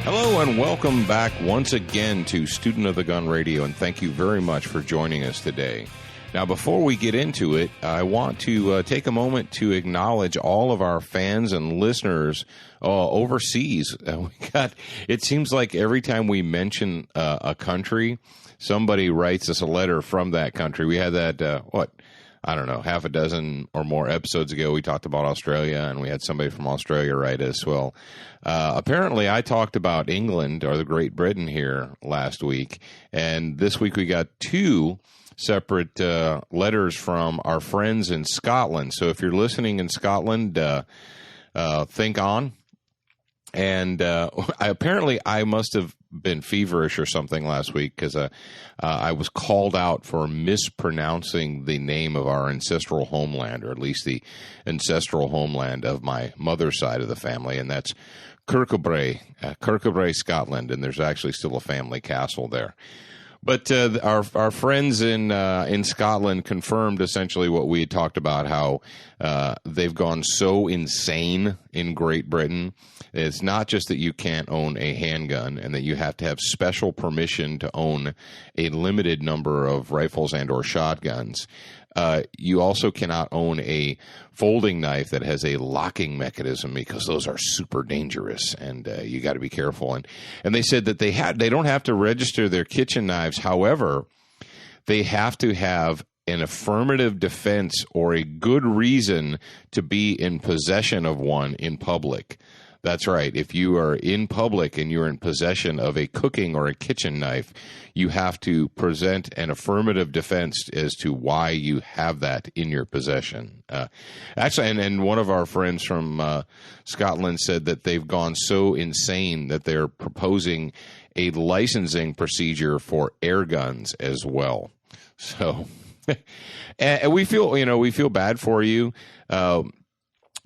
Hello and welcome back once again to Student of the Gun Radio, and thank you very much for joining us today. Now, before we get into it, I want to take a moment to acknowledge all of our fans and listeners overseas. It seems like every time we mention a country, somebody writes us a letter from that country. We had that, I don't know, half a dozen or more episodes ago, we talked about Australia, and we had somebody from Australia write us. Well, apparently I talked about England or the Great Britain here last week, and this week we got two separate letters from our friends in Scotland. So if you're listening in Scotland, think on. And apparently I must have been feverish or something last week because I was called out for mispronouncing the name of our ancestral homeland, or at least the ancestral homeland of my mother's side of the family, and that's Kirkcudbright, Scotland, and there's actually still a family castle there. But our friends in Scotland confirmed essentially what we had talked about, how they've gone so insane in Great Britain. It's not just that you can't own a handgun and that you have to have special permission to own a limited number of rifles and or shotguns. You also cannot own a folding knife that has a locking mechanism, because those are super dangerous, and you got to be careful. And they said that they don't have to register their kitchen knives. However, they have to have an affirmative defense or a good reason to be in possession of one in public. That's right. If you are in public and you're in possession of a cooking or a kitchen knife, you have to present an affirmative defense as to why you have that in your possession. Actually, and one of our friends from Scotland said that they've gone so insane that they're proposing a licensing procedure for air guns as well. So, and we feel bad for you.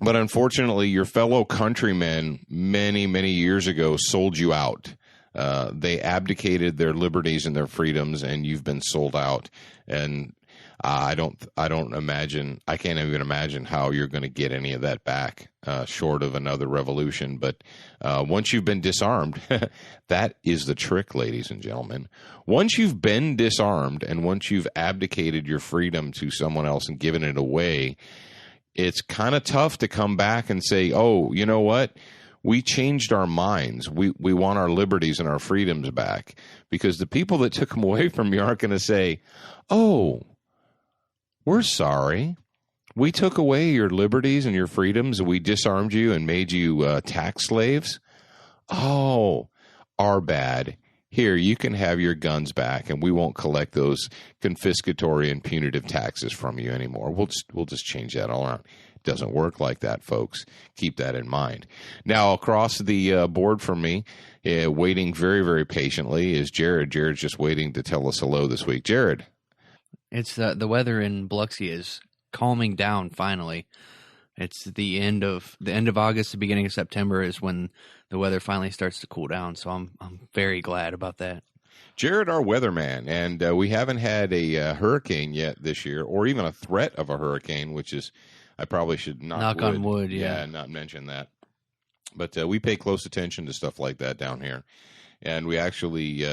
But unfortunately, your fellow countrymen many, many years ago sold you out. They abdicated their liberties and their freedoms, and you've been sold out. And I can't even imagine how you're going to get any of that back, short of another revolution. But once you've been disarmed, that is the trick, ladies and gentlemen. Once you've been disarmed and once you've abdicated your freedom to someone else and given it away, it's kind of tough to come back and say, oh, you know what? We changed our minds. We want our liberties and our freedoms back. Because the people that took them away from you aren't going to say, oh, we're sorry. We took away your liberties and your freedoms. We disarmed you and made you tax slaves. Oh, our bad. Here, you can have your guns back, and we won't collect those confiscatory and punitive taxes from you anymore. We'll just change that all around. It doesn't work like that, folks. Keep that in mind. Now, across the board from me, waiting very, very patiently, is Jared. Jared's just waiting to tell us hello this week. Jared. It's the weather in Biloxi is calming down finally. It's the end of August, the beginning of September is when the weather finally starts to cool down. So I'm very glad about that. Jared, our weatherman, and we haven't had a hurricane yet this year, or even a threat of a hurricane, which is, I probably should knock on wood, yeah, not mention that. But we pay close attention to stuff like that down here, and we actually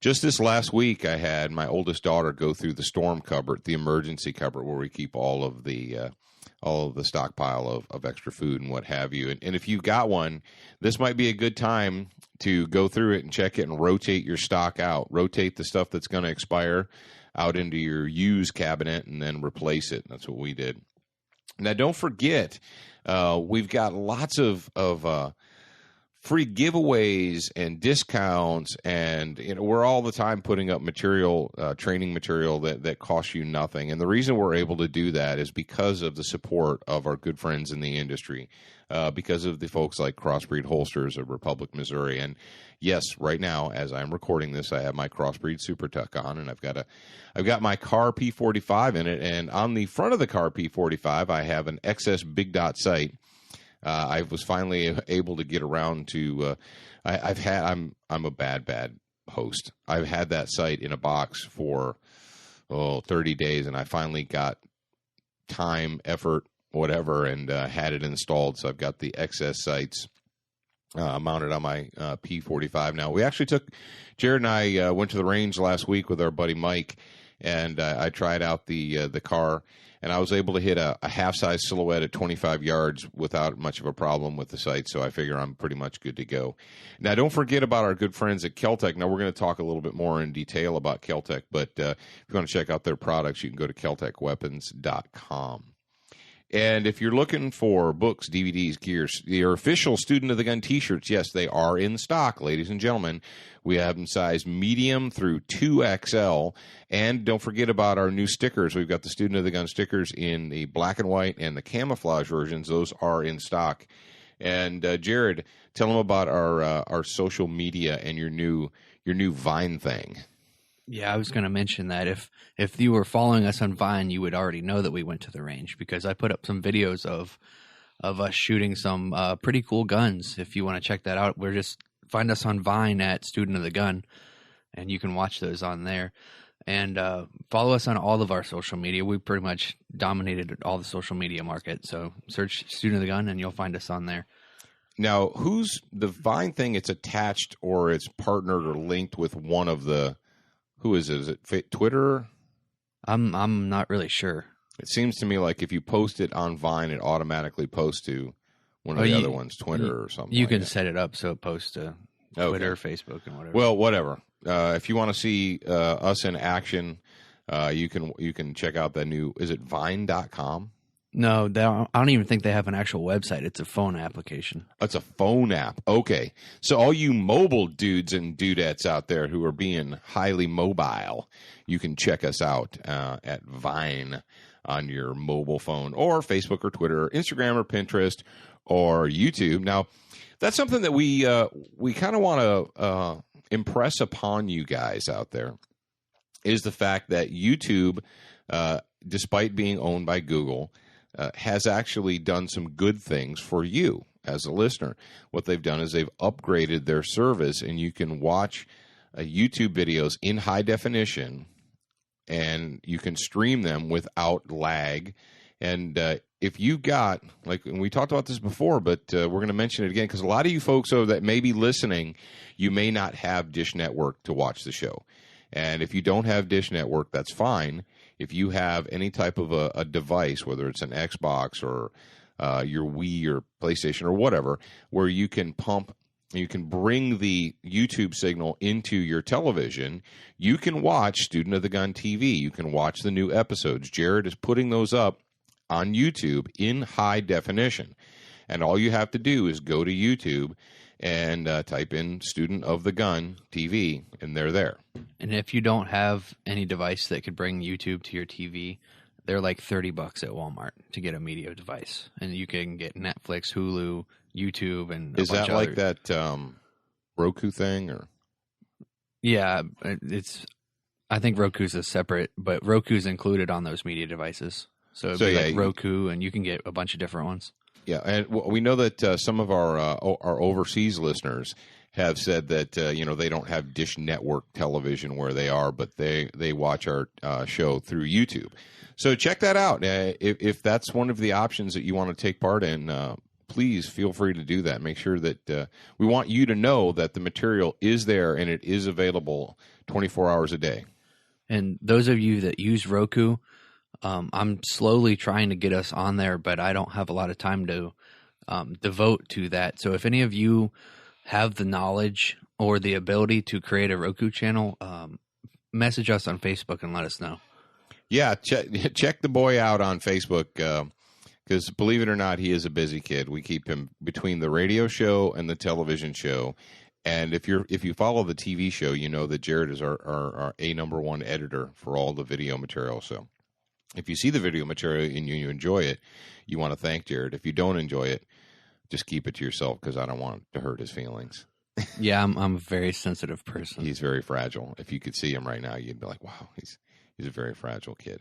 just this last week I had my oldest daughter go through the storm cupboard, the emergency cupboard, where we keep all of the stockpile of extra food and what have you. And if you got one, this might be a good time to go through it and check it and rotate your stock out. Rotate the stuff that's going to expire out into your used cabinet and then replace it. That's what we did. Now, don't forget, we've got lots of free giveaways and discounts, and we're all the time putting up material, training material that costs you nothing. And the reason we're able to do that is because of the support of our good friends in the industry, because of the folks like Crossbreed Holsters of Republic, Missouri. And yes, right now, as I'm recording this, I have my Crossbreed Super Tuck on, and I've got my Car P45 in it, and on the front of the Car P45, I have an XS Big Dot sight. I was finally able to get around to. I'm a bad host. I've had that sight in a box for 30 days, and I finally got time, effort, whatever, and had it installed. So I've got the XS sights mounted on my P45 now. We actually Jared and I went to the range last week with our buddy Mike, and I tried out the car, and I was able to hit a half-size silhouette at 25 yards without much of a problem with the sight, so I figure I'm pretty much good to go. Now, don't forget about our good friends at Keltec. Now, we're going to talk a little bit more in detail about Keltec, but if you want to check out their products, you can go to keltecweapons.com. And if you're looking for books, DVDs, gears, your official Student of the Gun t-shirts, yes, they are in stock, ladies and gentlemen. We have them size medium through 2XL. And don't forget about our new stickers. We've got the Student of the Gun stickers in the black and white and the camouflage versions. Those are in stock. And Jared, tell them about our social media and your new Vine thing. Yeah, I was going to mention that if you were following us on Vine, you would already know that we went to the range, because I put up some videos of us shooting some pretty cool guns. If you want to check that out, find us on Vine at Student of the Gun, and you can watch those on there. And follow us on all of our social media. We pretty much dominated all the social media market. So search Student of the Gun, and you'll find us on there. Now, who's the Vine thing? It's attached or it's partnered or linked with one of the. Who is it? Is it Twitter? I'm not really sure. It seems to me like if you post it on Vine, it automatically posts to one of the other ones, Twitter or something. You can set it up so it posts to Twitter, Facebook, and whatever. Well, whatever. If you want to see us in action, you can check out the new. Is it Vine.com? No, I don't even think they have an actual website. It's a phone application. It's a phone app. Okay. So all you mobile dudes and dudettes out there who are being highly mobile, you can check us out at Vine on your mobile phone, or Facebook or Twitter or Instagram or Pinterest or YouTube. Now, that's something that we kind of want to impress upon you guys out there, is the fact that YouTube, despite being owned by Google, has actually done some good things for you as a listener. What they've done is they've upgraded their service, and you can watch YouTube videos in high definition, and you can stream them without lag. And if you got, and we talked about this before, but we're going to mention it again, because a lot of you folks that may be listening, you may not have Dish Network to watch the show. And if you don't have Dish Network, that's fine. If you have any type of a device, whether it's an Xbox or your Wii or PlayStation or whatever, where you can bring the YouTube signal into your television, you can watch Student of the Gun TV. You can watch the new episodes. Jared is putting those up on YouTube in high definition. And all you have to do is go to YouTube and type in Student of the Gun TV, and they're there. And if you don't have any device that could bring YouTube to your TV, they're like $30 at Walmart to get a media device. And you can get Netflix, Hulu, YouTube, and is that like that Roku thing? Or yeah, I think Roku's a separate, but Roku's included on those media devices. So it'd be like Roku, and you can get a bunch of different ones. Yeah, and we know that some of our overseas listeners have said that they don't have Dish Network television where they are, but they watch our show through YouTube. So check that out. If that's one of the options that you want to take part in, please feel free to do that. Make sure that we want you to know that the material is there and it is available 24 hours a day. And those of you that use Roku, I'm slowly trying to get us on there, but I don't have a lot of time to devote to that. So if any of you have the knowledge or the ability to create a Roku channel, message us on Facebook and let us know. Yeah, check the boy out on Facebook, because believe it or not, he is a busy kid. We keep him between the radio show and the television show. And if you follow the TV show, you know that Jared is our number one editor for all the video material. So if you see the video material and you enjoy it, you want to thank Jared. If you don't enjoy it, just keep it to yourself, because I don't want to hurt his feelings. Yeah, I'm a very sensitive person. He's very fragile. If you could see him right now, you'd be like, wow, he's a very fragile kid.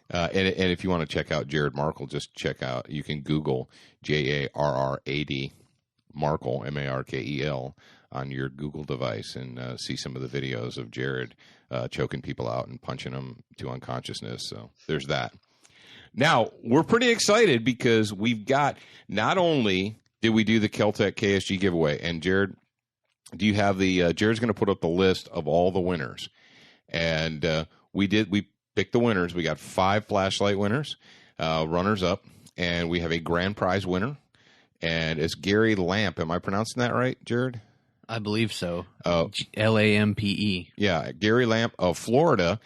And if you want to check out Jared Markle, just check out, you can Google Jarrad Markle, Markel, on your Google device and see some of the videos of Jared choking people out and punching them to unconsciousness. So there's that. Now, we're pretty excited because we've got not only did we do the Keltec KSG giveaway? And Jared, do you have the? Jared's going to put up the list of all the winners, and we picked the winners. We got 5 flashlight winners, runners up, and we have a grand prize winner, and it's Gary Lamp. Am I pronouncing that right, Jared? I believe so. Lampe. Yeah, Gary Lamp of Florida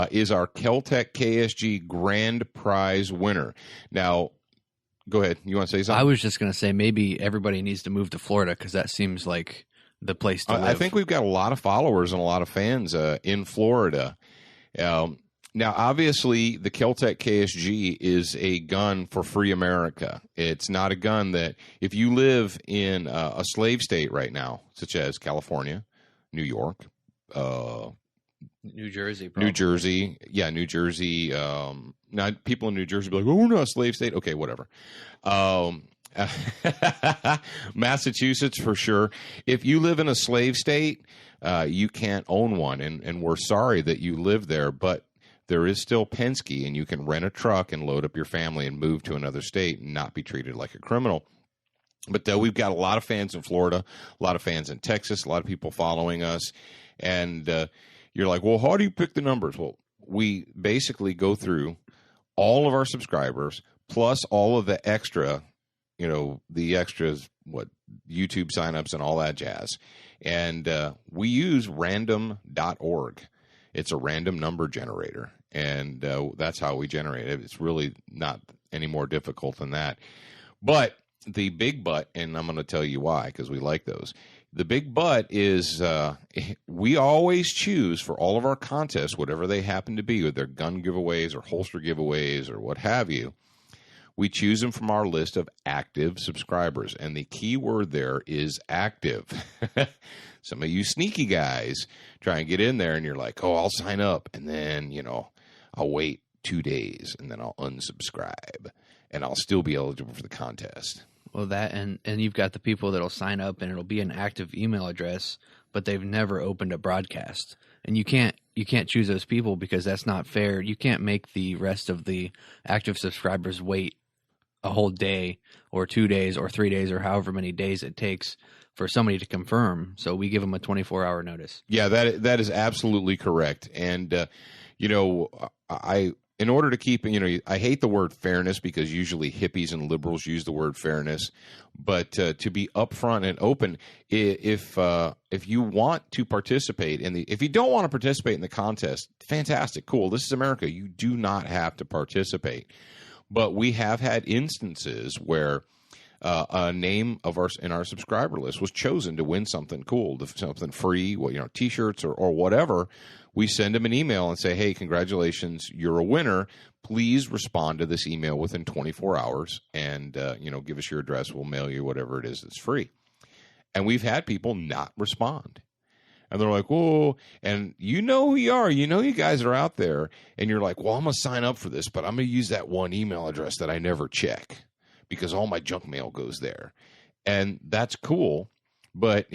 is our Keltec KSG grand prize winner. Now, go ahead. You want to say something? I was just going to say maybe everybody needs to move to Florida because that seems like the place to live. I think we've got a lot of followers and a lot of fans in Florida. Now, obviously, the Keltec KSG is a gun for free America. It's not a gun that, if you live in a slave state right now, such as California, New York, New Jersey, probably. New Jersey. Now, people in New Jersey be like, "Oh, we're not a slave state." Okay, whatever. Massachusetts, for sure. If you live in a slave state, you can't own one, and we're sorry that you live there, but there is still Penske, and you can rent a truck and load up your family and move to another state and not be treated like a criminal. But we've got a lot of fans in Florida, a lot of fans in Texas, a lot of people following us. And you're like, well, how do you pick the numbers? Well, we basically go through all of our subscribers plus all of the extra, the extras, YouTube signups and all that jazz. And we use random.org. It's a random number generator. And that's how we generate it. It's really not any more difficult than that. But the big but, and I'm going to tell you why, because we like those. The big but is we always choose for all of our contests, whatever they happen to be, whether they're gun giveaways or holster giveaways or what have you, we choose them from our list of active subscribers. And the key word there is active. Some of you sneaky guys try and get in there and you're like, oh, I'll sign up. And then, I'll wait 2 days and then I'll unsubscribe and I'll still be eligible for the contest. Well, that and you've got the people that'll sign up and it'll be an active email address, but they've never opened a broadcast. And you can't choose those people because that's not fair. You can't make the rest of the active subscribers wait a whole day or 2 days or 3 days or however many days it takes for somebody to confirm. So we give them a 24-hour notice. Yeah, that is absolutely correct. And in order to keep, I hate the word fairness because usually hippies and liberals use the word fairness, but to be upfront and open, if you want to participate if you don't want to participate in the contest, fantastic, cool. This is America. You do not have to participate, but we have had instances where a name in our subscriber list was chosen to win something cool, something free, T-shirts or whatever. We send them an email and say, hey, congratulations, you're a winner. Please respond to this email within 24 hours and, give us your address. We'll mail you whatever it is that's free. And we've had people not respond. And they're like, whoa, and who you are. You guys are out there. And you're like, well, I'm going to sign up for this, but I'm going to use that one email address that I never check because all my junk mail goes there. And that's cool, but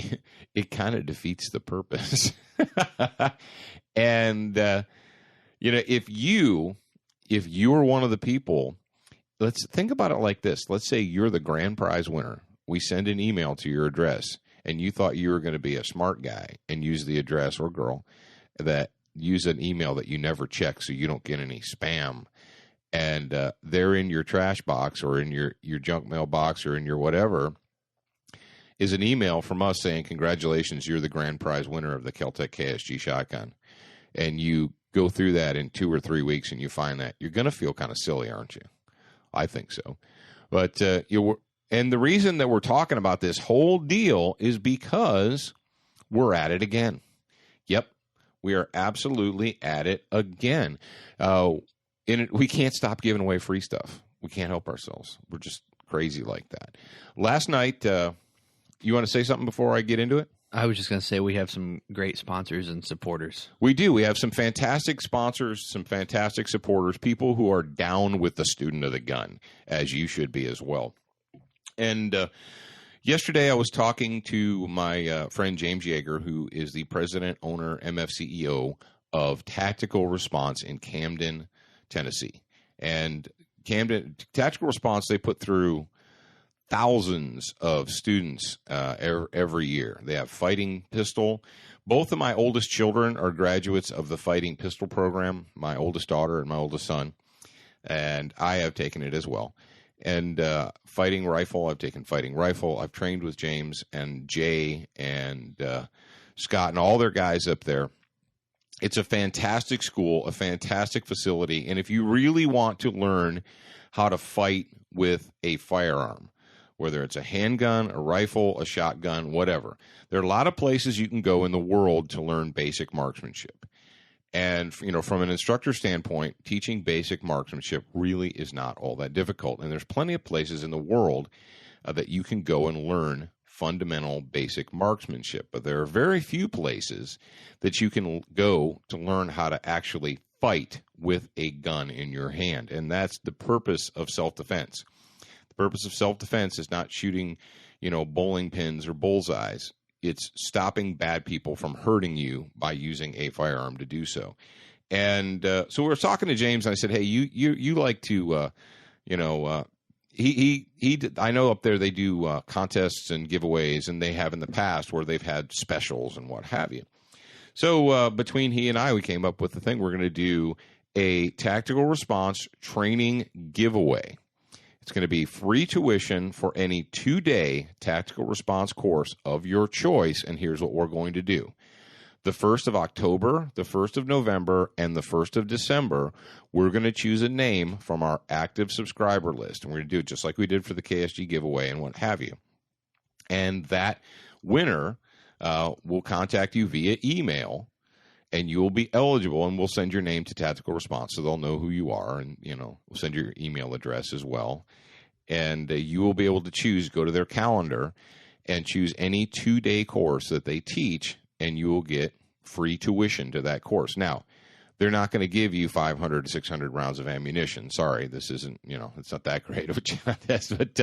it kind of defeats the purpose. And, if you're one of the people, let's think about it like this. Let's say you're the grand prize winner. We send an email to your address and you thought you were going to be a smart guy and use the address or girl that use an email that you never check so you don't get any spam. And they're in your trash box or in your junk mail box or in your whatever is an email from us saying, congratulations, you're the grand prize winner of the Keltec KSG shotgun. And you go through that in 2 or 3 weeks and you find that, you're going to feel kind of silly, aren't you? I think so. But and the reason that we're talking about this whole deal is because we're at it again. Yep, we are absolutely at it again. We can't stop giving away free stuff. We can't help ourselves. We're just crazy like that. Last night, you want to say something before I get into it? I was just going to say we have some great sponsors and supporters. We do. We have some fantastic sponsors, some fantastic supporters, people who are down with the student of the gun, as you should be as well. And yesterday I was talking to my friend James Yeager, who is the president, owner, MFCEO of Tactical Response in Camden, Tennessee. And Camden Tactical Response, they put through thousands of students every year. They have fighting pistol. Both of my oldest children are graduates of the fighting pistol program, my oldest daughter and my oldest son, and I have taken it as well. And fighting rifle, I've taken fighting rifle. I've trained with James and Jay and Scott and all their guys up there. It's a fantastic school, a fantastic facility. And if you really want to learn how to fight with a firearm, whether it's a handgun, a rifle, a shotgun, whatever, there are a lot of places you can go in the world to learn basic marksmanship. And, from an instructor standpoint, teaching basic marksmanship really is not all that difficult. And there's plenty of places in the world that you can go and learn fundamental basic marksmanship. But there are very few places that you can go to learn how to actually fight with a gun in your hand. And that's the purpose of self-defense. The purpose of self-defense is not shooting, bowling pins or bullseyes. It's stopping bad people from hurting you by using a firearm to do so. And so we were talking to James, and I said, "Hey, you like to, I know up there they do contests and giveaways, and they have in the past where they've had specials and what have you." So between he and I, we came up with the thing. We're going to do a tactical response training giveaway. It's going to be free tuition for any 2-day tactical response course of your choice, and here's what we're going to do. The 1st of October, the 1st of November, and the 1st of December, we're going to choose a name from our active subscriber list, and we're going to do it just like we did for the KSG giveaway and what have you. And that winner will contact you via email, and you will be eligible, and we'll send your name to Tactical Response so they'll know who you are, and, we'll send your email address as well. And you will be able to choose, go to their calendar, and choose any 2-day course that they teach, and you will get free tuition to that course. Now, they're not going to give you 500 to 600 rounds of ammunition. Sorry, this isn't, it's not that great of a contest, but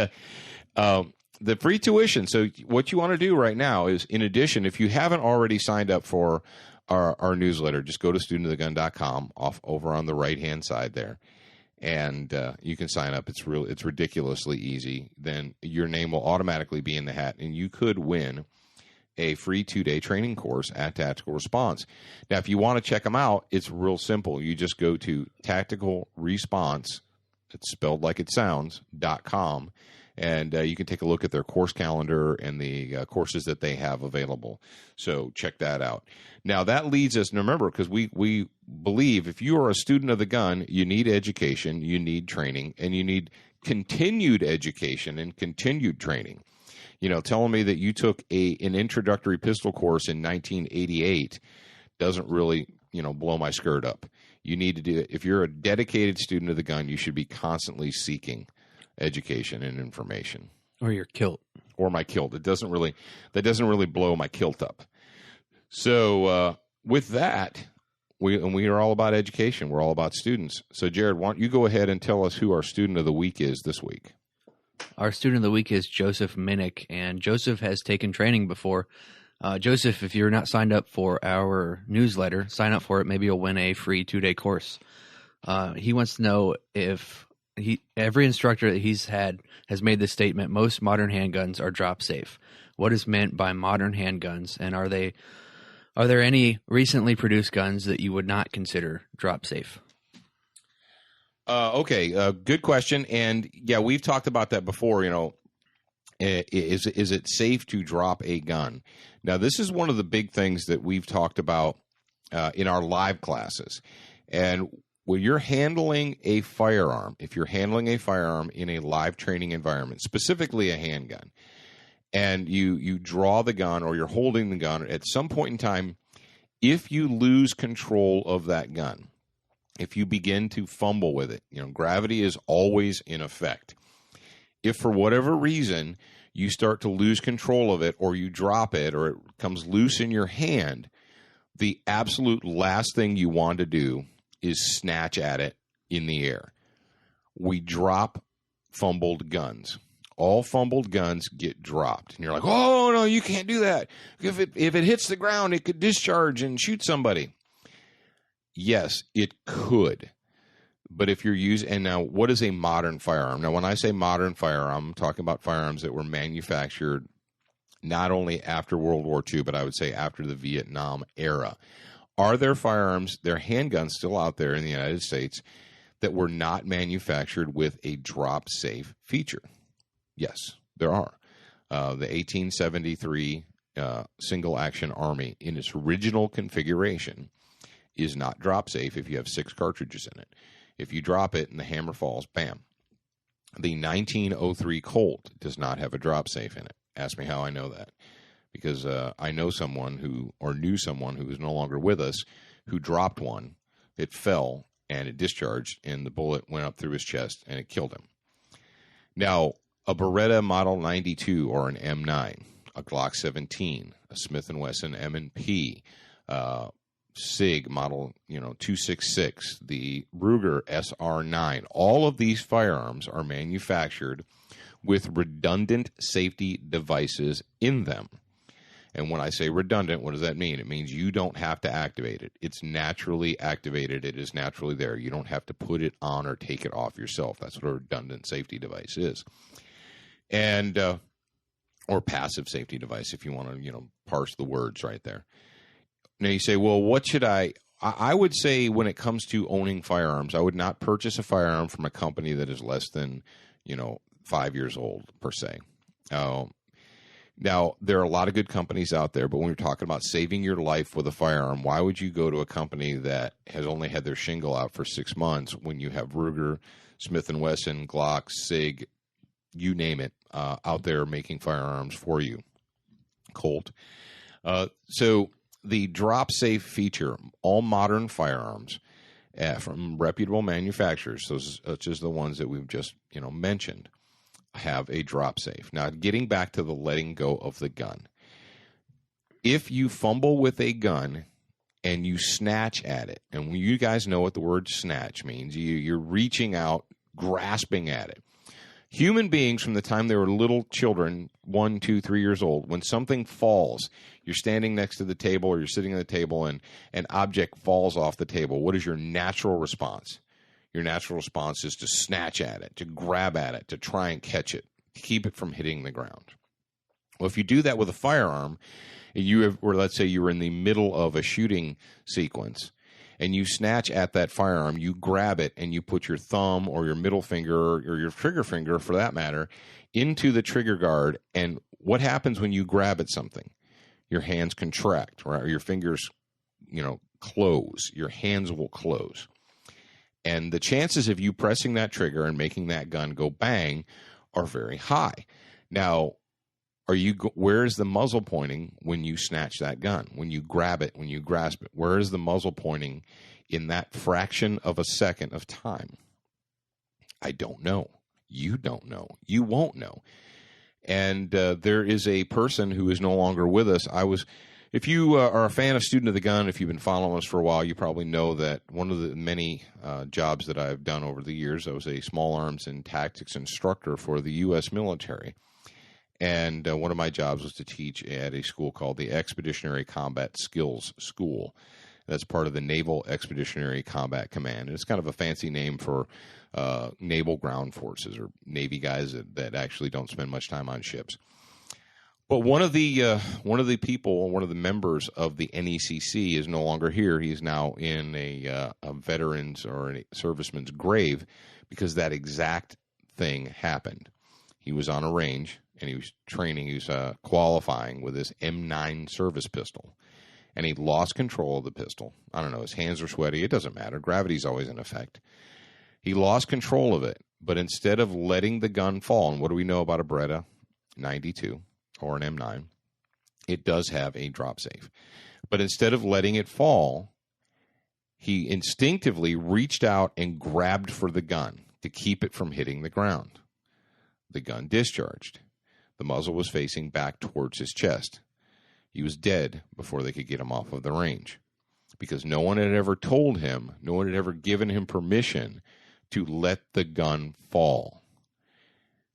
the free tuition. So what you want to do right now is, in addition, if you haven't already signed up for our newsletter, just go to studentofthegun.com over on the right-hand side there, and you can sign up. It's ridiculously easy. Then your name will automatically be in the hat, and you could win a free 2-day training course at Tactical Response. Now, if you want to check them out, it's real simple. You just go to Tactical Response, it's spelled like it sounds, .com, and you can take a look at their course calendar and the courses that they have available. So check that out. Now, that leads us, and remember, because we believe if you are a student of the gun, you need education, you need training, and you need continued education and continued training. Telling me that you took an introductory pistol course in 1988 doesn't really, blow my skirt up. You need to do it. If you're a dedicated student of the gun, you should be constantly seeking education and information. Or your kilt. Or my kilt. That doesn't really blow my kilt up. So with that, we are all about education. We're all about students. So Jared, why don't you go ahead and tell us who our student of the week is this week? Our student of the week is Joseph Minnick, and Joseph has taken training before. Joseph, if you're not signed up for our newsletter, sign up for it. Maybe you'll win a free 2-day course. He wants to know if every instructor that he's had has made this statement: most modern handguns are drop safe. What is meant by modern handguns, and are there any recently produced guns that you would not consider drop safe? Okay, good question. And yeah, we've talked about that before. Is it safe to drop a gun? Now, this is one of the big things that we've talked about in our live classes. And when you're handling a firearm, if you're handling a firearm in a live training environment, specifically a handgun, and you draw the gun or you're holding the gun, at some point in time, if you lose control of that gun, if you begin to fumble with it, gravity is always in effect. If for whatever reason you start to lose control of it, or you drop it, or it comes loose in your hand, the absolute last thing you want to do is snatch at it in the air. We drop fumbled guns. All fumbled guns get dropped. And you're like, oh, no, you can't do that. If it hits the ground, it could discharge and shoot somebody. Yes, it could. But if you're using, and now what is a modern firearm? Now, when I say modern firearm, I'm talking about firearms that were manufactured not only after World War II, but I would say after the Vietnam era. Are there firearms, there are handguns still out there in the United States that were not manufactured with a drop safe feature? Yes, there are. The 1873 single action Army in its original configuration is not drop safe if you have 6 cartridges in it. If you drop it and the hammer falls, bam. The 1903 Colt does not have a drop safe in it. Ask me how I know that. Because I know someone who, or knew someone who is no longer with us, who dropped one. It fell and it discharged, and the bullet went up through his chest and it killed him. Now, a Beretta Model 92 or an M9, a Glock 17, a Smith & Wesson M&P, SIG Model 266, the Ruger SR9, all of these firearms are manufactured with redundant safety devices in them. And when I say redundant, what does that mean? It means you don't have to activate it. It's naturally activated. It is naturally there. You don't have to put it on or take it off yourself. That's what a redundant safety device is. And or passive safety device, if you want to, parse the words right there. Now you say, well, what should I would say when it comes to owning firearms, I would not purchase a firearm from a company that is less than, 5 years old per se. Now, there are a lot of good companies out there, but when you're talking about saving your life with a firearm, why would you go to a company that has only had their shingle out for 6 months when you have Ruger, Smith & Wesson, Glock, SIG, you name it, out there making firearms for you? Colt. So the drop safe feature, all modern firearms from reputable manufacturers, such as the ones that we've just mentioned, have a drop safe. Now, getting back to the letting go of the gun, if you fumble with a gun and you snatch at it, and you guys know what the word snatch means, you're reaching out, grasping at it. Human beings, from the time they were little children, 1, 2, 3 years old, when something falls, you're standing next to the table or you're sitting at the table and an object falls off the table, what is your natural response? Your natural response is to snatch at it, to grab at it, to try and catch it, to keep it from hitting the ground. Well, if you do that with a firearm, or let's say you were in the middle of a shooting sequence, and you snatch at that firearm, you grab it, and you put your thumb or your middle finger or your trigger finger, for that matter, into the trigger guard. And what happens when you grab at something? Your hands contract, right? Or your fingers, close. Your hands will close. And the chances of you pressing that trigger and making that gun go bang are very high. Now, where is the muzzle pointing when you snatch that gun? When you grab it, when you grasp it, where is the muzzle pointing in that fraction of a second of time? I don't know. You don't know. You won't know. And there is a person who is no longer with us. If you are a fan of Student of the Gun, if you've been following us for a while, you probably know that one of the many jobs that I've done over the years, I was a small arms and tactics instructor for the U.S. military. And one of my jobs was to teach at a school called the Expeditionary Combat Skills School. That's part of the Naval Expeditionary Combat Command. And it's kind of a fancy name for naval ground forces, or Navy guys that actually don't spend much time on ships. But one of the people, one of the members of the NECC is no longer here. He's now in a veteran's or a serviceman's grave because that exact thing happened. He was on a range and he was training. He was qualifying with his M9 service pistol, and he lost control of the pistol. I don't know. His hands were sweaty. It doesn't matter. Gravity's always in effect. He lost control of it, but instead of letting the gun fall, and what do we know about a Beretta 92? Or an M9, it does have a drop safe. But instead of letting it fall, he instinctively reached out and grabbed for the gun to keep it from hitting the ground. The gun discharged. The muzzle was facing back towards his chest. He was dead before they could get him off of the range, because no one had ever told him, no one had ever given him permission to let the gun fall.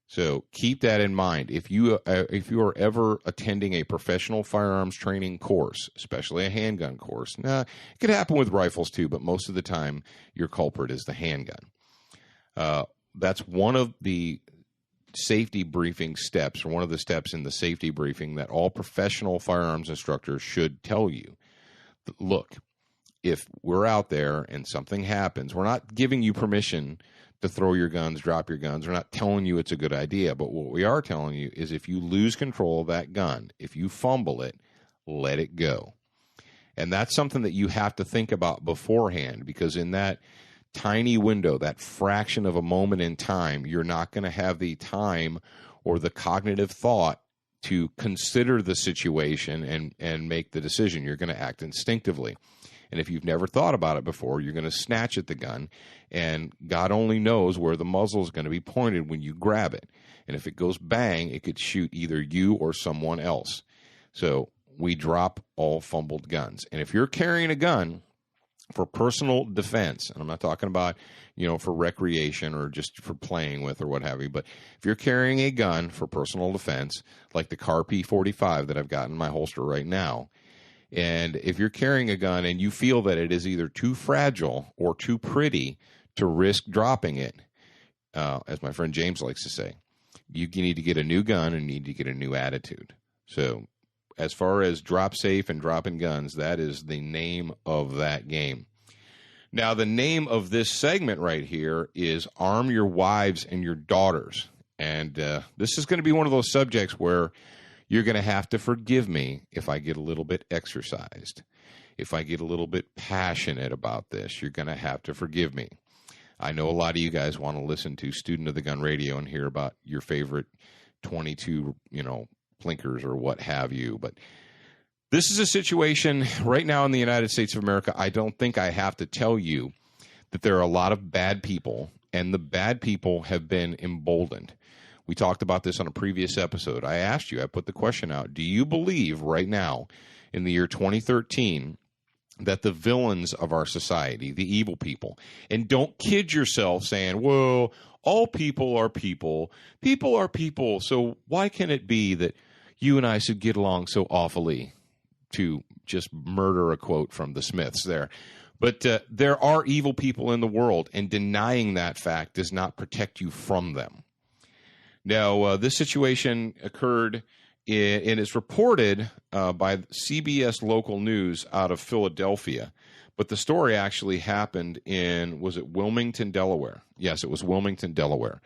So keep that in mind. If you are ever attending a professional firearms training course, especially a handgun course, it could happen with rifles too, but most of the time your culprit is the handgun. That's one of the safety briefing steps, or one of the steps in the safety briefing that all professional firearms instructors should tell you. Look, if we're out there and something happens, we're not giving you permission to throw your guns, drop your guns. We're not telling you it's a good idea. But what we are telling you is if you lose control of that gun, if you fumble it, let it go. And that's something that you have to think about beforehand, because in that tiny window, that fraction of a moment in time, you're not going to have the time or the cognitive thought to consider the situation and make the decision. You're going to act instinctively. And if you've never thought about it before, you're going to snatch at the gun, and God only knows where the muzzle is going to be pointed when you grab it. And if it goes bang, it could shoot either you or someone else. So we drop all fumbled guns. And if you're carrying a gun for personal defense, and I'm not talking about, for recreation or just for playing with or what have you, but if you're carrying a gun for personal defense, like the CAR P45 that I've got in my holster right now, and if you're carrying a gun and you feel that it is either too fragile or too pretty to risk dropping it, as my friend James likes to say, you need to get a new gun and need to get a new attitude. So as far as drop safe and dropping guns, that is the name of that game. Now, the name of this segment right here is Arm Your Wives and Your Daughters. And this is going to be one of those subjects where you're going to have to forgive me if I get a little bit exercised. If I get a little bit passionate about this, you're going to have to forgive me. I know a lot of you guys want to listen to Student of the Gun Radio and hear about your favorite 22, plinkers or what have you. But this is a situation right now in the United States of America. I don't think I have to tell you that there are a lot of bad people, and the bad people have been emboldened. We talked about this on a previous episode. I put the question out, do you believe right now in the year 2013 that the villains of our society, the evil people, and don't kid yourself saying, well, all people are people, so why can it be that you and I should get along so awfully, to just murder a quote from the Smiths there. But there are evil people in the world, and denying that fact does not protect you from them. Now, this situation occurred, and it's reported by CBS Local News out of Philadelphia. But the story actually happened in, was it Wilmington, Delaware? Yes, it was Wilmington, Delaware.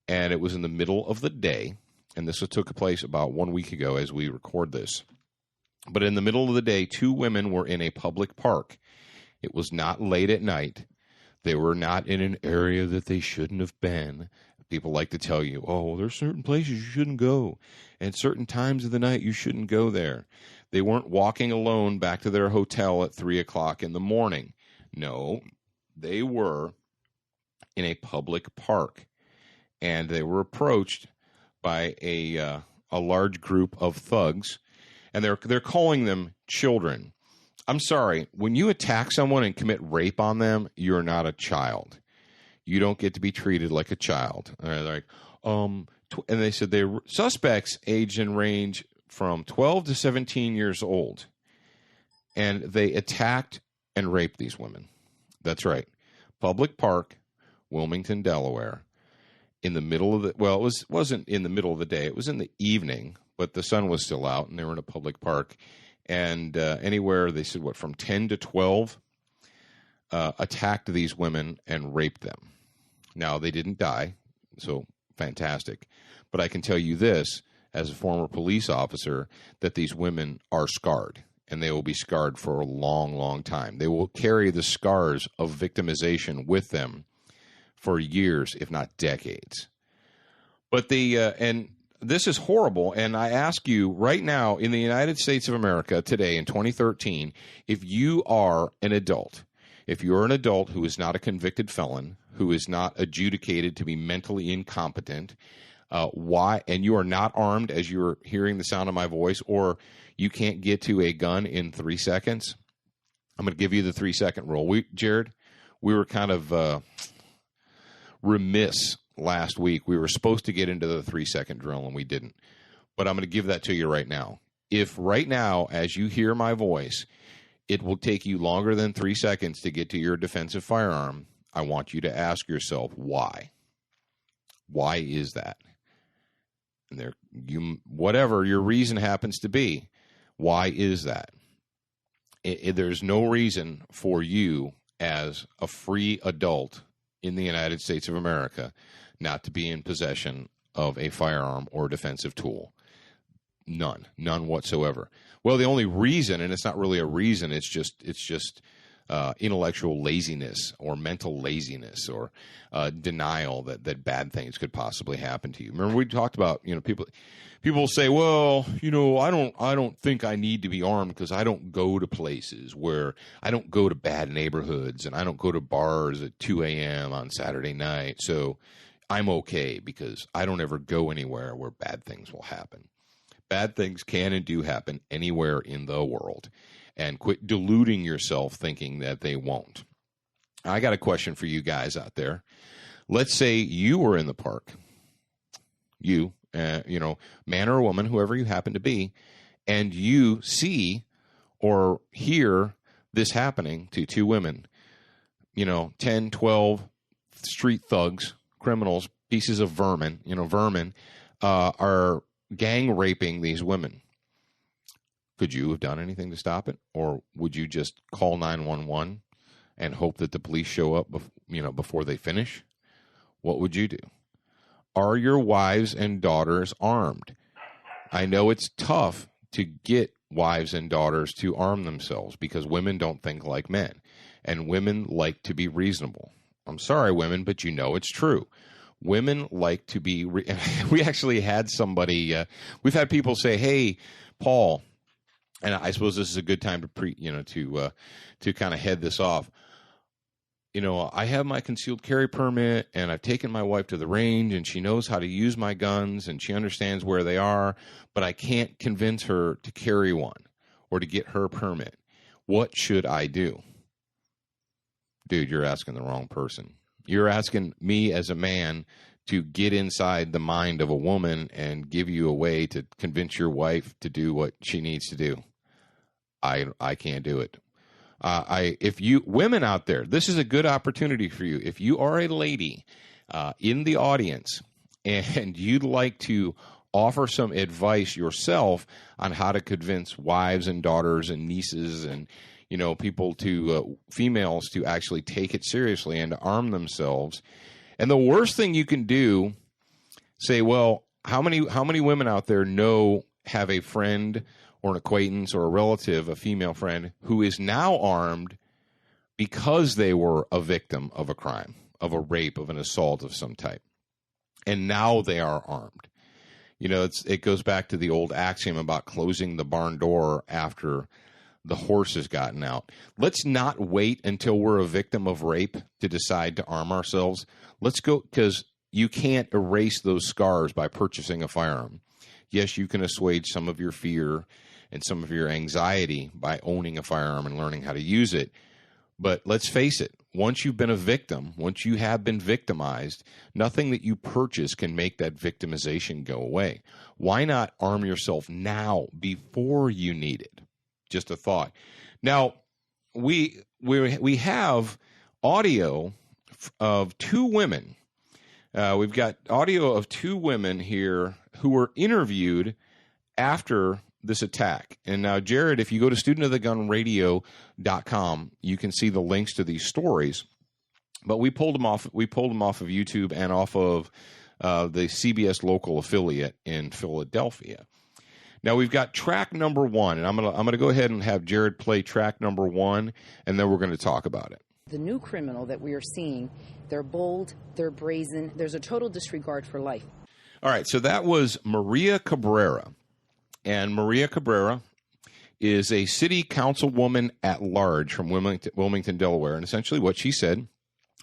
And it was in the middle of the day. And this took place about 1 week ago as we record this. But in the middle of the day, two women were in a public park. It was not late at night. They were not in an area that they shouldn't have been. People like to tell you, oh, there's certain places you shouldn't go, and certain times of the night you shouldn't go there. They weren't walking alone back to their hotel at 3 o'clock in the morning. No, they were in a public park, and they were approached by a large group of thugs, and they're calling them children. I'm sorry, when you attack someone and commit rape on them, you're not a child. You don't get to be treated like a child. And they're like, and they said they were suspects aged in range from 12 to 17 years old. And they attacked and raped these women. That's right. Public Park, Wilmington, Delaware. In the middle of the, well, it wasn't in the middle of the day. It was in the evening, but the sun was still out, and they were in a public park. And anywhere, they said, from 10 to 12, attacked these women and raped them. Now, they didn't die, so fantastic. But I can tell you this, as a former police officer, that these women are scarred, and they will be scarred for a long, long time. They will carry the scars of victimization with them for years, if not decades. But and this is horrible, and I ask you right now, in the United States of America today in 2013, if you are an adult, if you're an adult who is not a convicted felon, who is not adjudicated to be mentally incompetent, why, and you are not armed as you're hearing the sound of my voice, or you can't get to a gun in 3 seconds, I'm going to give you the 3-second rule. Jared, we were kind of remiss last week. We were supposed to get into the 3-second drill, and we didn't. But I'm going to give that to you right now. If right now, as you hear my voice, it will take you longer than 3 seconds to get to your defensive firearm, I want you to ask yourself, why? Why is that? And whatever your reason happens to be, why is that? There's no reason for you as a free adult in the United States of America not to be in possession of a firearm or defensive tool. None whatsoever. Well, the only reason, and it's not really a reason, it's just intellectual laziness or mental laziness or denial that bad things could possibly happen to you. Remember, we talked about, people say, well, I don't think I need to be armed because I don't go to places where I don't go to bad neighborhoods and I don't go to bars at 2 a.m. on Saturday night. So I'm okay because I don't ever go anywhere where bad things will happen. Bad things can and do happen anywhere in the world. And quit deluding yourself thinking that they won't. I got a question for you guys out there. Let's say you were in the park. You, man or woman, whoever you happen to be, and you see or hear this happening to two women, 10, 12 street thugs, criminals, pieces of vermin, are gang raping these women. Could you have done anything to stop it? Or would you just call 911 and hope that the police show up before they finish? What would you do? Are your wives and daughters armed? I know it's tough to get wives and daughters to arm themselves because women don't think like men. And women like to be reasonable. I'm sorry, women, but it's true. Women like to be we actually had somebody we've had people say, hey, Paul, and I suppose this is a good time to to kind of head this off. I have my concealed carry permit and I've taken my wife to the range and she knows how to use my guns and she understands where they are, but I can't convince her to carry one or to get her permit. What should I do? Dude, you're asking the wrong person. You're asking me as a man to get inside the mind of a woman and give you a way to convince your wife to do what she needs to do. I can't do it. If you women out there, this is a good opportunity for you. If you are a lady in the audience and you'd like to offer some advice yourself on how to convince wives and daughters and nieces and people females to actually take it seriously and to arm themselves. And the worst thing you can do, say, well, how many women out there have a friend or an acquaintance or a relative, a female friend, who is now armed because they were a victim of a crime, of a rape, of an assault of some type. And now they are armed. It goes back to the old axiom about closing the barn door after the horse has gotten out. Let's not wait until we're a victim of rape to decide to arm ourselves. Let's go, because you can't erase those scars by purchasing a firearm. Yes, you can assuage some of your fear and some of your anxiety by owning a firearm and learning how to use it. But let's face it, once you've been a victim, once you have been victimized, nothing that you purchase can make that victimization go away. Why not arm yourself now before you need it? Just a thought. Now, we have audio of two women. We've got audio of two women here who were interviewed after this attack. And now, Jared, if you go to studentofthegunradio.com, you can see the links to these stories. But we pulled them off. We pulled them off of YouTube and off of the CBS local affiliate in Philadelphia. Now we've got track number one, and I'm gonna go ahead and have Jared play track number one, and then we're going to talk about it. The new criminal that we are seeing, they're bold, they're brazen, there's a total disregard for life. All right, so that was Maria Cabrera, and Maria Cabrera is a city councilwoman at large from Wilmington, Delaware, and essentially what she said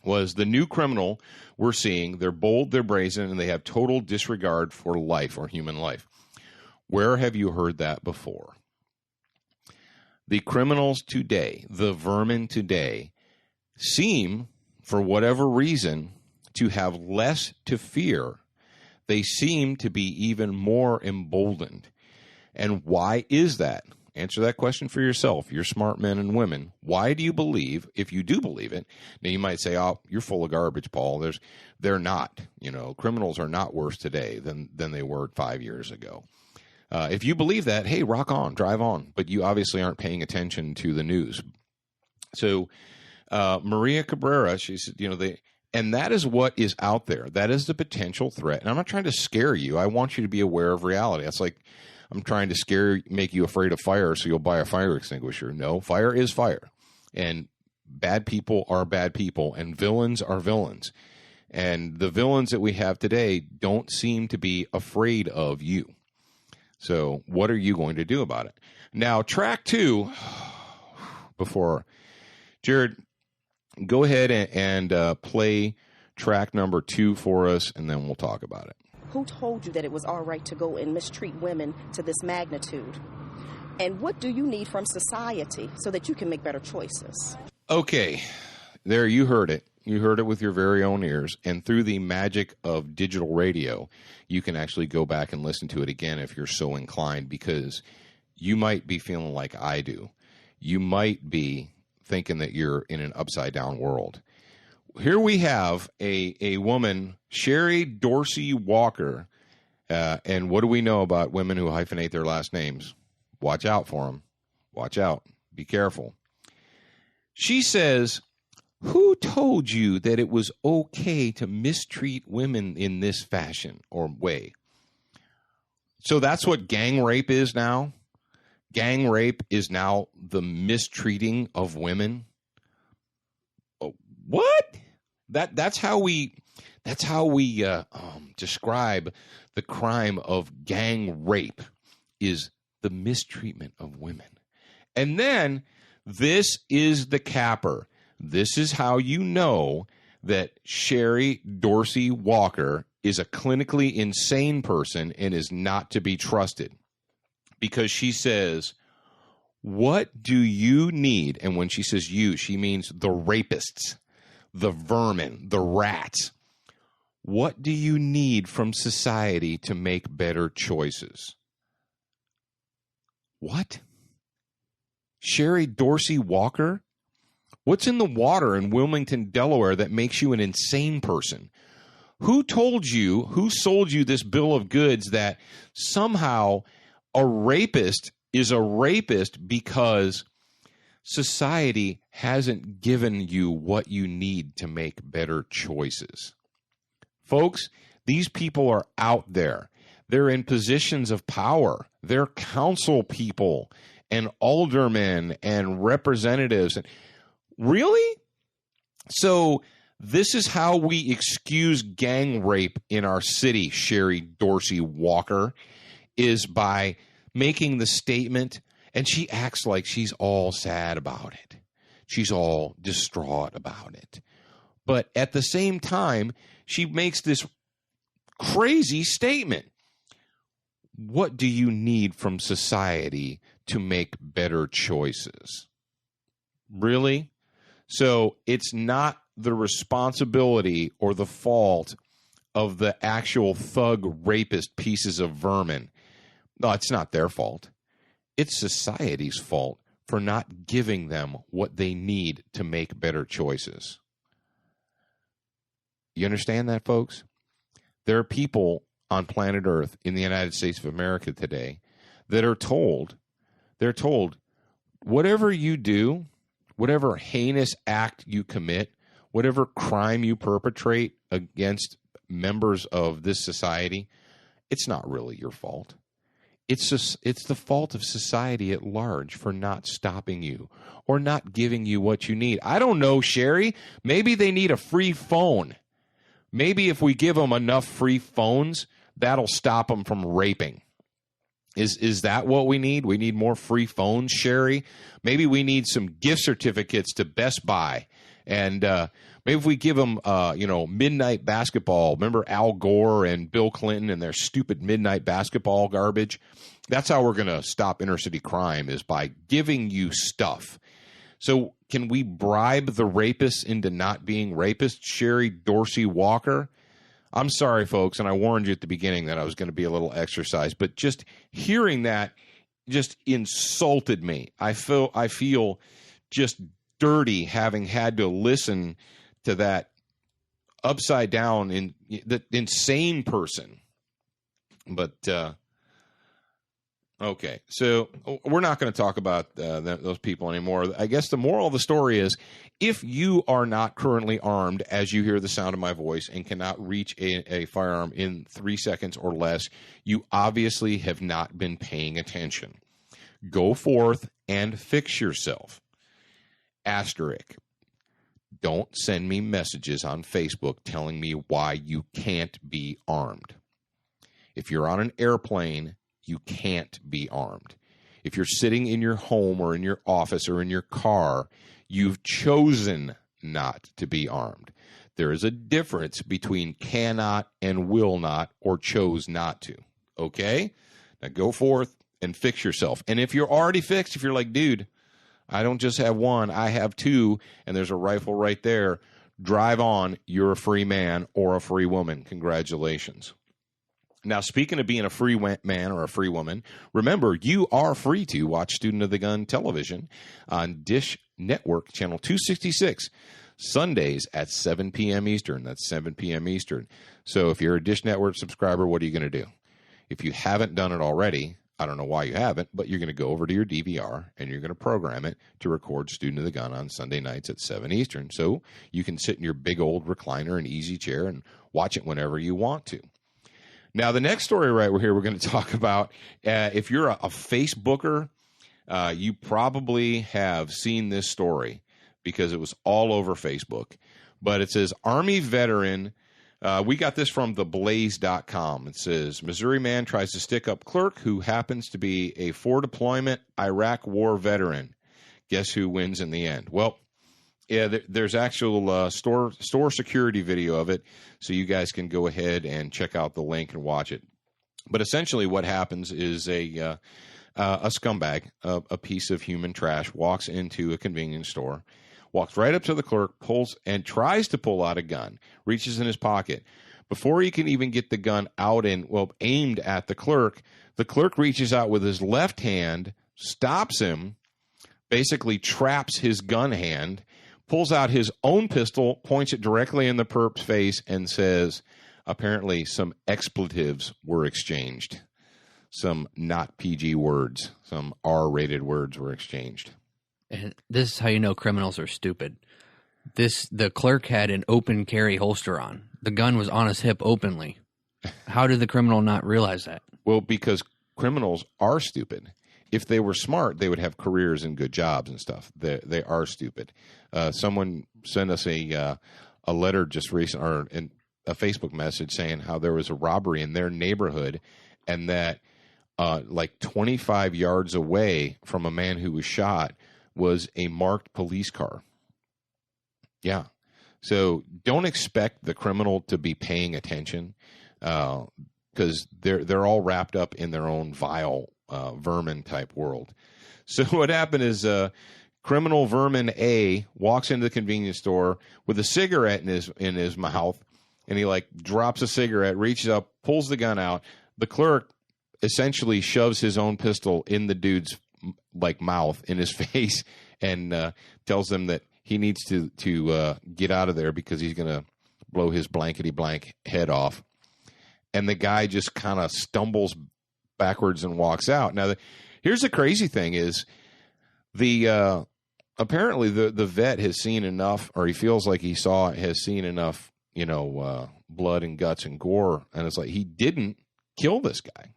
was the new criminal we're seeing, they're bold, they're brazen, and they have total disregard for life or human life. Where have you heard that before? The criminals today, the vermin today, seem, for whatever reason, to have less to fear, they seem to be even more emboldened. And why is that? Answer that question for yourself. You're smart men and women. Why do you believe, if you do believe it, now you might say, oh, you're full of garbage, Paul. They're not. Criminals are not worse today than they were 5 years ago. If you believe that, hey, rock on, drive on. But you obviously aren't paying attention to the news. So Maria Cabrera, she said, and that is what is out there. That is the potential threat. And I'm not trying to scare you. I want you to be aware of reality. That's like I'm trying to make you afraid of fire so you'll buy a fire extinguisher. No, fire is fire. And bad people are bad people, and villains are villains. And the villains that we have today don't seem to be afraid of you. So what are you going to do about it? Now, track 2, before Jared, go ahead and play track number 2 for us, and then we'll talk about it. Who told you that it was all right to go and mistreat women to this magnitude? And what do you need from society so that you can make better choices? Okay, there, you heard it. You heard it with your very own ears. And through the magic of digital radio, you can actually go back and listen to it again if you're so inclined, because you might be feeling like I do. You might be thinking that you're in an upside-down world. Here we have a woman, Sherry Dorsey Walker, and what do we know about women who hyphenate their last names? Watch out for them. Watch out. Be careful. She says, who told you that it was okay to mistreat women in this fashion or way? So that's what gang rape is now? Gang rape is now the mistreating of women? What? That's how we describe the crime of gang rape, is the mistreatment of women. And then this is the capper. This is how you know that Sherry Dorsey Walker is a clinically insane person and is not to be trusted. Because she says, what do you need? And when she says you, she means the rapists, the vermin, the rats. What do you need from society to make better choices? What? Sherry Dorsey Walker? What's in the water in Wilmington, Delaware that makes you an insane person? Who told you, who sold you this bill of goods that somehow a rapist is a rapist because society hasn't given you what you need to make better choices? Folks, these people are out there. They're in positions of power. They're council people and aldermen and representatives. Really? So this is how we excuse gang rape in our city, Sherry Dorsey Walker, is by making the statement, and she acts like she's all sad about it. She's all distraught about it. But at the same time, she makes this crazy statement. What do you need from society to make better choices? Really? So it's not the responsibility or the fault of the actual thug rapist pieces of vermin. No, it's not their fault. It's society's fault for not giving them what they need to make better choices. You understand that, folks? There are people on planet Earth in the United States of America today that are told, whatever you do, whatever heinous act you commit, whatever crime you perpetrate against members of this society, it's not really your fault. It's the fault of society at large for not stopping you or not giving you what you need. I don't know, Sherry. Maybe they need a free phone. Maybe if we give them enough free phones, that'll stop them from raping. Is that what we need? We need more free phones, Sherry? Maybe we need some gift certificates to Best Buy. And maybe if we give them, midnight basketball. Remember Al Gore and Bill Clinton and their stupid midnight basketball garbage? That's how we're going to stop inner city crime, is by giving you stuff. So Can we bribe the rapists into not being rapists? Sherry Dorsey Walker. I'm sorry, folks, and I warned you at the beginning that I was going to be a little exercise, but just hearing that just insulted me. I feel just dirty having had to listen to that upside down the insane person. But okay, so we're not going to talk about those people anymore. I guess the moral of the story is, if you are not currently armed as you hear the sound of my voice and cannot reach a firearm in 3 seconds or less, you obviously have not been paying attention. Go forth and fix yourself. Asterisk. Don't send me messages on Facebook telling me why you can't be armed. If you're on an airplane, you can't be armed. If you're sitting in your home or in your office or in your car, you've chosen not to be armed. There is a difference between cannot and will not or chose not to. Okay? Now go forth and fix yourself. And if you're already fixed, if you're like, dude, I don't just have one, I have two, and there's a rifle right there, drive on. You're a free man or a free woman. Congratulations. Now, speaking of being a free man or a free woman, remember, you are free to watch Student of the Gun television on Dish Network, channel 266, Sundays at 7 p.m. Eastern. That's 7 p.m. Eastern. So if you're a Dish Network subscriber, what are you going to do? If you haven't done it already, I don't know why you haven't, but you're going to go over to your DVR and you're going to program it to record Student of the Gun on Sunday nights at 7 Eastern. So you can sit in your big old recliner and easy chair and watch it whenever you want to. Now, the next story right here we're going to talk about, if you're a Facebooker, you probably have seen this story because it was all over Facebook. But it says, Army veteran, we got this from theblaze.com. It says, Missouri man tries to stick up clerk who happens to be a for-deployment Iraq war veteran. Guess who wins in the end? Well, yeah, there's actual store security video of it, so you guys can go ahead and check out the link and watch it. But essentially what happens is a scumbag, a piece of human trash, walks into a convenience store, walks right up to the clerk, pulls and tries to pull out a gun, reaches in his pocket. Before he can even get the gun out and, aimed at the clerk reaches out with his left hand, stops him, basically traps his gun hand, pulls out his own pistol, points it directly in the perp's face, and says, apparently some expletives were exchanged. Some not PG words, some R-rated words were exchanged. And this is how you know criminals are stupid. The clerk had an open carry holster on. The gun was on his hip openly. How did the criminal not realize that? Well, because criminals are stupid. If they were smart, they would have careers and good jobs and stuff. They are stupid. Someone sent us a letter just recently, or a Facebook message saying how there was a robbery in their neighborhood, and that like 25 yards away from a man who was shot was a marked police car. Yeah. So don't expect the criminal to be paying attention because they're all wrapped up in their own vile vermin type world. So what happened is criminal vermin A walks into the convenience store with a cigarette in his mouth, and he drops a cigarette, reaches up, pulls the gun out. The clerk essentially shoves his own pistol in the dude's mouth, in his face, and tells them that he needs to get out of there because he's going to blow his blankety blank head off. And the guy just kind of stumbles backwards and walks out. Now, here's the crazy thing is apparently the vet has seen enough, or he feels like has seen enough, blood and guts and gore. And it's like, he didn't kill this guy.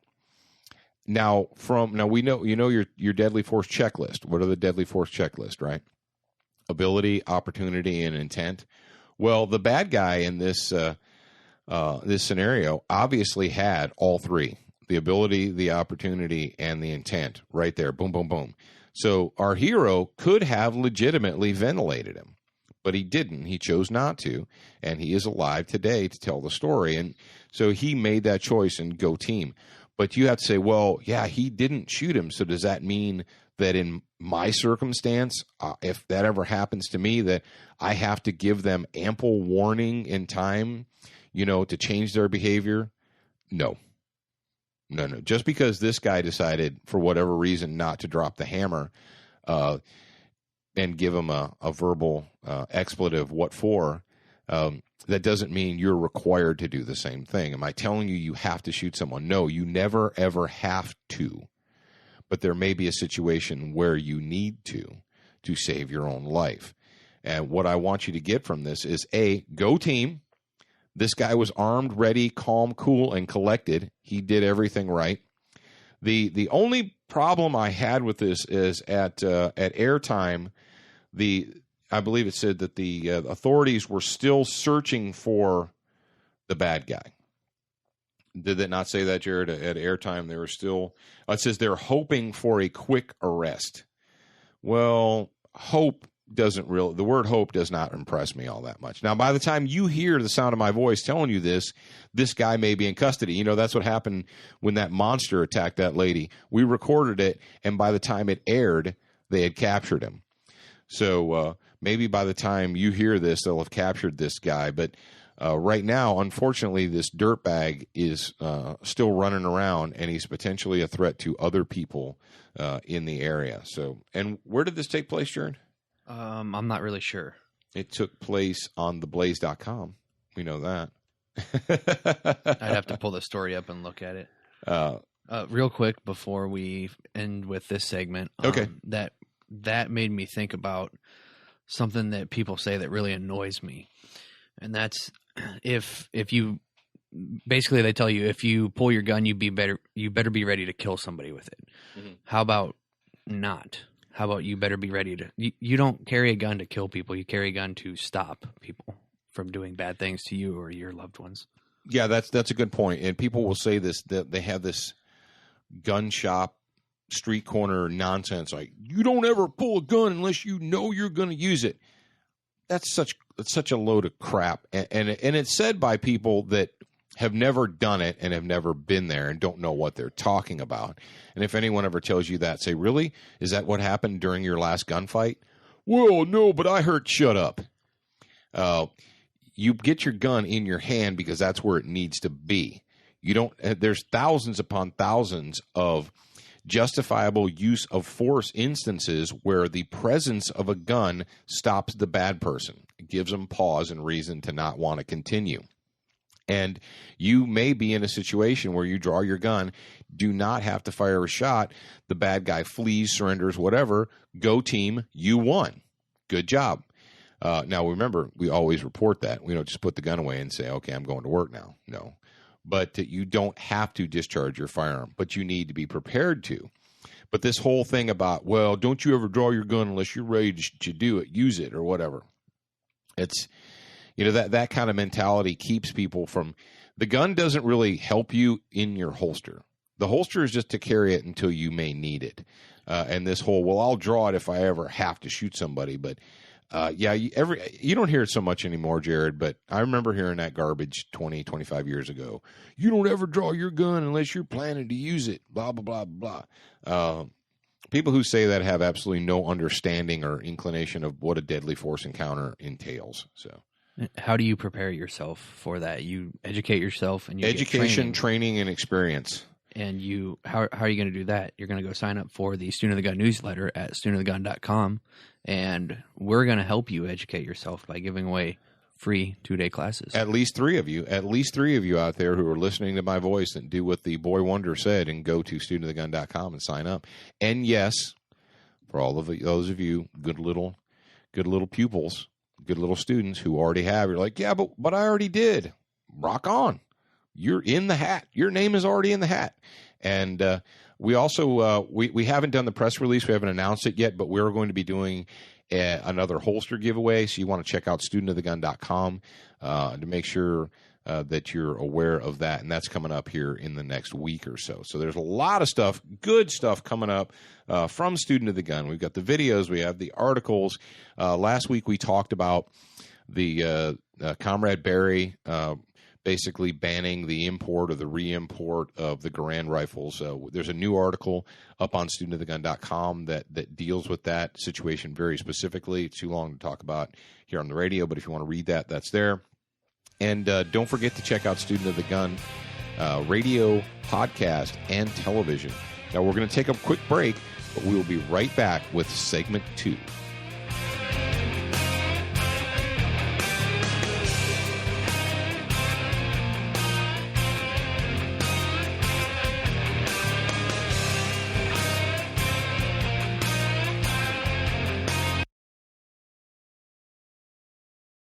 Now we know, your deadly force checklist. What are the deadly force checklist, right? Ability, opportunity, and intent. Well, the bad guy in this scenario obviously had all three: the ability, the opportunity, and the intent right there. Boom, boom, boom. So our hero could have legitimately ventilated him, but he didn't. He chose not to, and he is alive today to tell the story. And so he made that choice, and go team. But you have to say, well, yeah, he didn't shoot him. So does that mean that in my circumstance, if that ever happens to me, that I have to give them ample warning in time, to change their behavior? No. Just because this guy decided for whatever reason not to drop the hammer and give him a verbal expletive, what for, that doesn't mean you're required to do the same thing. Am I telling you have to shoot someone? No, you never, ever have to. But there may be a situation where you need to save your own life. And what I want you to get from this is, A, go team. This guy was armed, ready, calm, cool, and collected. He did everything right. The only problem I had with this is at airtime, I believe it said that the authorities were still searching for the bad guy. Did it not say that, Jared? At airtime, they were still. It says they're hoping for a quick arrest. Well, hope doesn't really. The word hope does not impress me all that much. Now, by the time you hear the sound of my voice telling you this guy may be in custody. That's what happened when that monster attacked that lady. We recorded it, and by the time it aired, they had captured him. So maybe by the time you hear this, they'll have captured this guy. But right now, unfortunately, this dirtbag is still running around, and he's potentially a threat to other people in the area. So, and where did this take place, Jared? I'm not really sure. It took place on theblaze.com. We know that. I'd have to pull the story up and look at it. Real quick before we end with this segment. Okay. That made me think about something that people say that really annoys me. And that's if you basically they tell you if you pull your gun, you better be ready to kill somebody with it. Mm-hmm. How about not? How about you better be ready to you don't carry a gun to kill people, you carry a gun to stop people from doing bad things to you or your loved ones. Yeah, that's a good point. And people will say this, that they have this gun shop street corner nonsense like, you don't ever pull a gun unless you know you're going to use it. That's such a load of crap. And it's said by people that have never done it and have never been there and don't know what they're talking about. And if anyone ever tells you that, say, really? Is that what happened during your last gunfight? Well, no, but I heard, shut up. You get your gun in your hand because that's where it needs to be. There's thousands upon thousands of justifiable use of force instances where the presence of a gun stops the bad person. It gives them pause and reason to not want to continue. And you may be in a situation where you draw your gun, do not have to fire a shot. The bad guy flees, surrenders, whatever. Go team, you won. Good job. Now, remember, we always report that. We don't just put the gun away and say, okay, I'm going to work now. No. But you don't have to discharge your firearm, but you need to be prepared to. But this whole thing about, well, don't you ever draw your gun unless you're ready to do it, use it, or whatever. It's, that kind of mentality keeps people from, the gun doesn't really help you in your holster. The holster is just to carry it until you may need it. And this whole, well, I'll draw it if I ever have to shoot somebody, but you don't hear it so much anymore, Jared, but I remember hearing that garbage 20, 25 years ago. You don't ever draw your gun unless you're planning to use it, blah, blah, blah, blah. People who say that have absolutely no understanding or inclination of what a deadly force encounter entails. So, how do you prepare yourself for that? You educate yourself and you education, training, and experience. And how are you going to do that? You're going to go sign up for the Student of the Gun newsletter at studentofthegun.com, and we're going to help you educate yourself by giving away free 2-day classes. At least three of you out there who are listening to my voice and do what the boy wonder said and go to studentofthegun.com and sign up. And yes, for all of those of you good little pupils, good little students who already have, you're like, yeah, but I already did. Rock on. You're in the hat. Your name is already in the hat. And we also, we haven't done the press release. We haven't announced it yet, but we're going to be doing another holster giveaway. So you want to check out studentofthegun.com to make sure that you're aware of that. And that's coming up here in the next week or so. So there's a lot of stuff, good stuff coming up from Student of the Gun. We've got the videos. We have the articles. Last week we talked about the Comrade Barry basically banning the import or the re-import of the Garand rifles. There's a new article up on studentofthegun.com that deals with that situation very specifically. It's too long to talk about here on the radio, but if you want to read that, that's there. And don't forget to check out Student of the Gun radio, podcast, and television. Now, we're going to take a quick break, but we will be right back with segment 2.